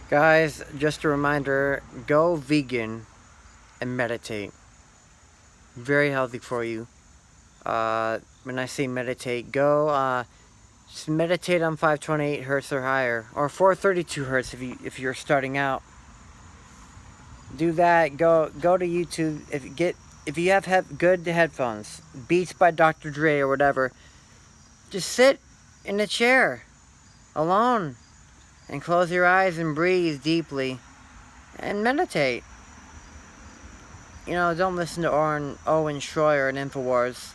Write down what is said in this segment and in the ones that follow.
Guys, just a reminder, go vegan and meditate. Very healthy for you. When I say meditate, just meditate on 528 hertz or higher, or 432 hertz if you're starting out. Do that. Go to YouTube. If you have good headphones, Beats by Dr. Dre or whatever, just sit in a chair alone and close your eyes and breathe deeply and meditate. Don't listen to Owen Schroyer and Infowars.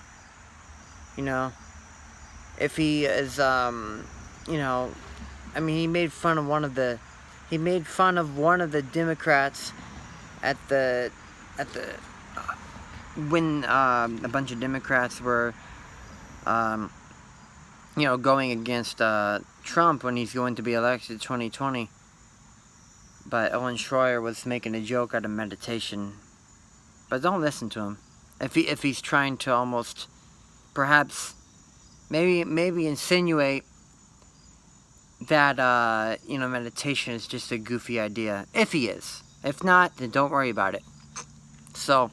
You know, if he is, he made fun of one of the Democrats at the, when a bunch of Democrats were, going against Trump when he's going to be elected 2020. But Owen Schroyer was making a joke out of meditation. But don't listen to him. If he's trying to almost, perhaps, maybe insinuate that meditation is just a goofy idea. If he is. If not, then don't worry about it. So,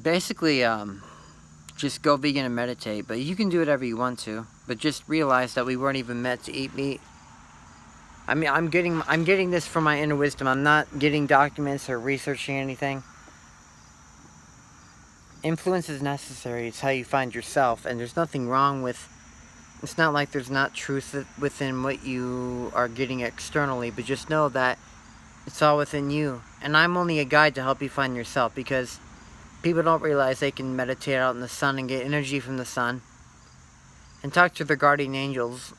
basically, just go vegan and meditate. But you can do whatever you want to. But just realize that we weren't even meant to eat meat. I mean, I'm getting this from my inner wisdom. I'm not getting documents or researching anything. Influence is necessary. It's how you find yourself, and there's nothing wrong with. It's not like there's not truth within what you are getting externally, but just know that it's all within you. And I'm only a guide to help you find yourself, because people don't realize they can meditate out in the sun and get energy from the sun, and talk to their guardian angels,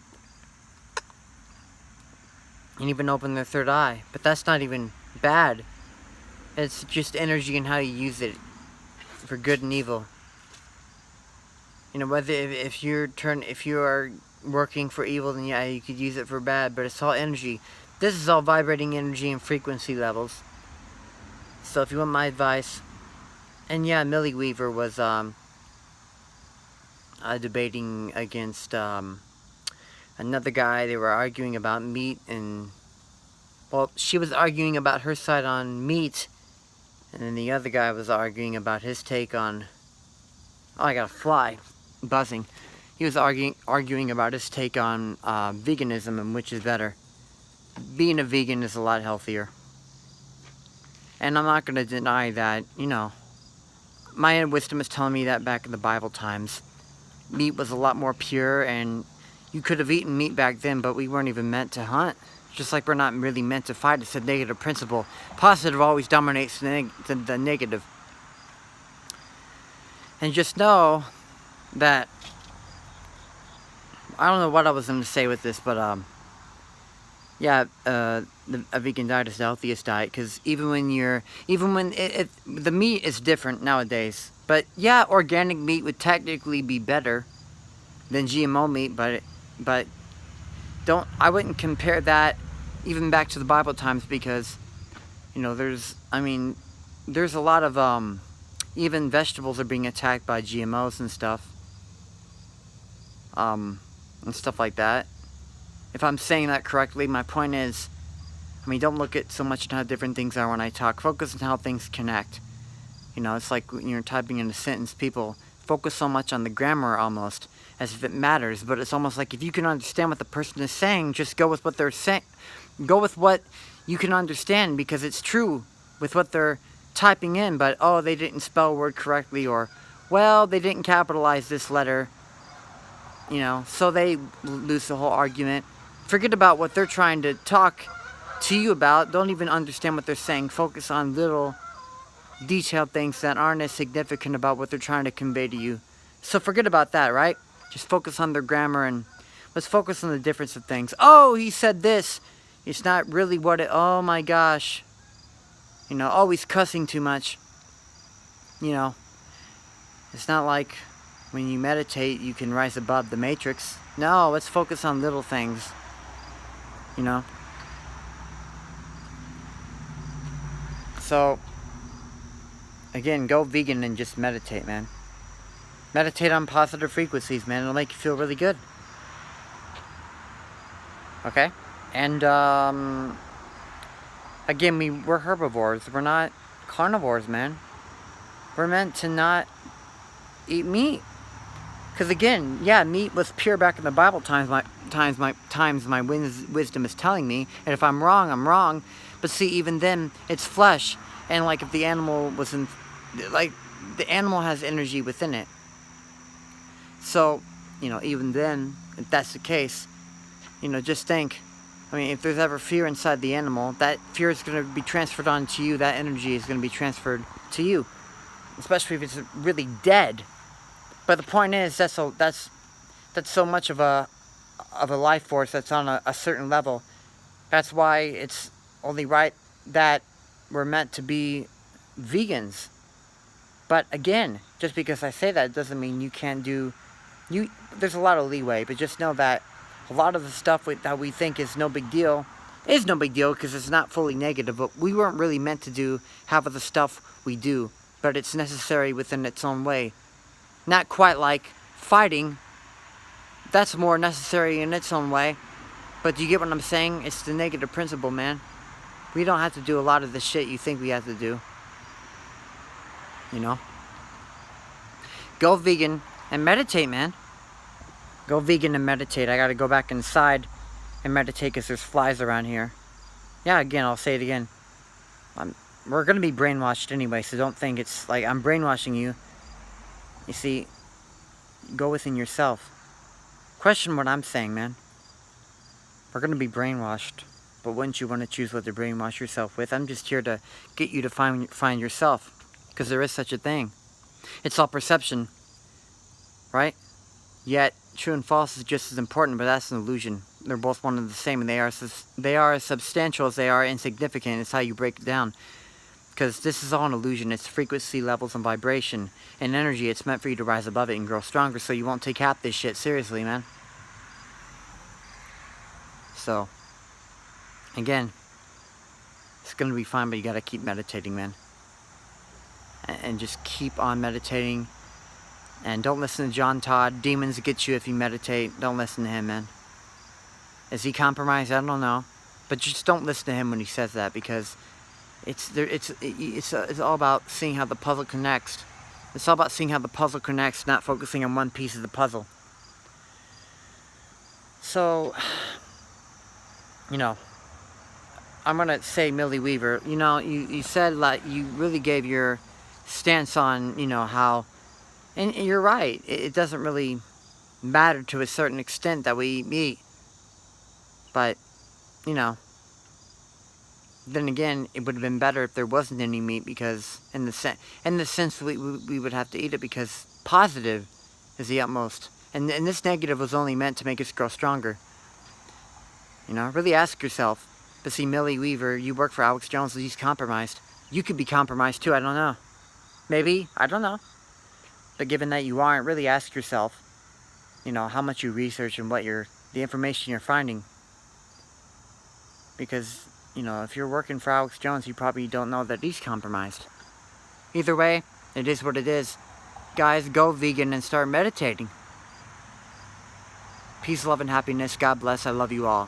and even open their third eye. But that's not even bad. It's just energy and how you use it for good and evil. Whether if you are working for evil, then yeah, you could use it for bad. But it's all energy. This is all vibrating energy and frequency levels. So if you want my advice, and yeah, Millie Weaver was debating against another guy. They were arguing about meat, and she was arguing about her side on meat, and then the other guy was arguing about his take on. Oh, I got a fly buzzing. He was arguing about his take on veganism and which is better. Being a vegan is a lot healthier, and I'm not going to deny that. My wisdom is telling me that back in the Bible times, meat was a lot more pure, and you could have eaten meat back then, but we weren't even meant to hunt. Just like we're not really meant to fight. It's a negative principle. Positive always dominates the negative. And just know that, I don't know what I was going to say with this, but a vegan diet is the healthiest diet, because even when the meat is different nowadays. But yeah, organic meat would technically be better than GMO meat, but I wouldn't compare that even back to the Bible times, because there's a lot of even vegetables are being attacked by GMOs and stuff, and stuff like that. If I'm saying that correctly, my point is, don't look at so much at how different things are when I talk. Focus on how things connect. It's like when you're typing in a sentence, people focus so much on the grammar almost, as if it matters, but it's almost like if you can understand what the person is saying, just go with what they're saying. Go with what you can understand, because it's true with what they're typing in, but they didn't spell a word correctly, or they didn't capitalize this letter, so they lose the whole argument. Forget about what they're trying to talk to you about. Don't even understand what they're saying. Focus on little detailed things that aren't as significant about what they're trying to convey to you. So forget about that, right? Just focus on their grammar, and let's focus on the difference of things. Oh, he said this. It's not really what it... Oh my gosh. He's cussing too much. It's not like when you meditate, you can rise above the matrix. No, let's focus on little things. So, again, go vegan and just meditate, man. Meditate on positive frequencies, man. It'll make you feel really good. Okay? And, again, we're herbivores. We're not carnivores, man. We're meant to not eat meat. Because again, yeah, meat was pure back in the Bible times. My wisdom is telling me, and if I'm wrong, I'm wrong. But see, even then, it's flesh, and like if the animal was in, like the animal has energy within it. So, even then, if that's the case, just think. I mean, if there's ever fear inside the animal, that fear is going to be transferred onto you. That energy is going to be transferred to you, especially if it's really dead. But the point is, that's so much of a life force that's on a certain level. That's why it's only right that we're meant to be vegans. But again, just because I say that doesn't mean you can't do. There's a lot of leeway, but just know that a lot of the stuff that we think is no big deal is no big deal because it's not fully negative. But we weren't really meant to do half of the stuff we do, but it's necessary within its own way. Not quite like fighting. That's more necessary in its own way. But do you get what I'm saying? It's the negative principle, man. We don't have to do a lot of the shit you think we have to do. Go vegan and meditate, man. Go vegan and meditate. I gotta go back inside and meditate because there's flies around here. Yeah, again, I'll say it again. We're gonna be brainwashed anyway, so don't think it's like I'm brainwashing you. You see, go within yourself. Question what I'm saying, man. We're going to be brainwashed, but wouldn't you want to choose what to brainwash yourself with? I'm just here to get you to find yourself, because there is such a thing. It's all perception, right? Yet, true and false is just as important, but that's an illusion. They're both one and the same, and they are as substantial as they are insignificant. It's how you break it down. Because this is all an illusion. It's frequency, levels, and vibration. And energy, it's meant for you to rise above it and grow stronger, so you won't take half this shit seriously, man. So, again, it's going to be fine, but you got to keep meditating, man. And just keep on meditating. And don't listen to John Todd. Demons get you if you meditate. Don't listen to him, man. Is he compromised? I don't know. But just don't listen to him when he says that, because it's all about seeing how the puzzle connects. It's all about seeing how the puzzle connects, not focusing on one piece of the puzzle. So, I'm going to say Millie Weaver. You said like you really gave your stance on, how, and you're right. It doesn't really matter to a certain extent that we eat meat. But, then again, it would have been better if there wasn't any meat, because in the sense we would have to eat it, because positive is the utmost. And this negative was only meant to make us grow stronger. Really ask yourself. But see, Millie Weaver, you work for Alex Jones, he's compromised. You could be compromised too, I don't know. Maybe, I don't know. But given that you aren't, really ask yourself, how much you research and the information you're finding. Because, if you're working for Alex Jones, you probably don't know that he's compromised. Either way, it is what it is. Guys, go vegan and start meditating. Peace, love, and happiness. God bless. I love you all.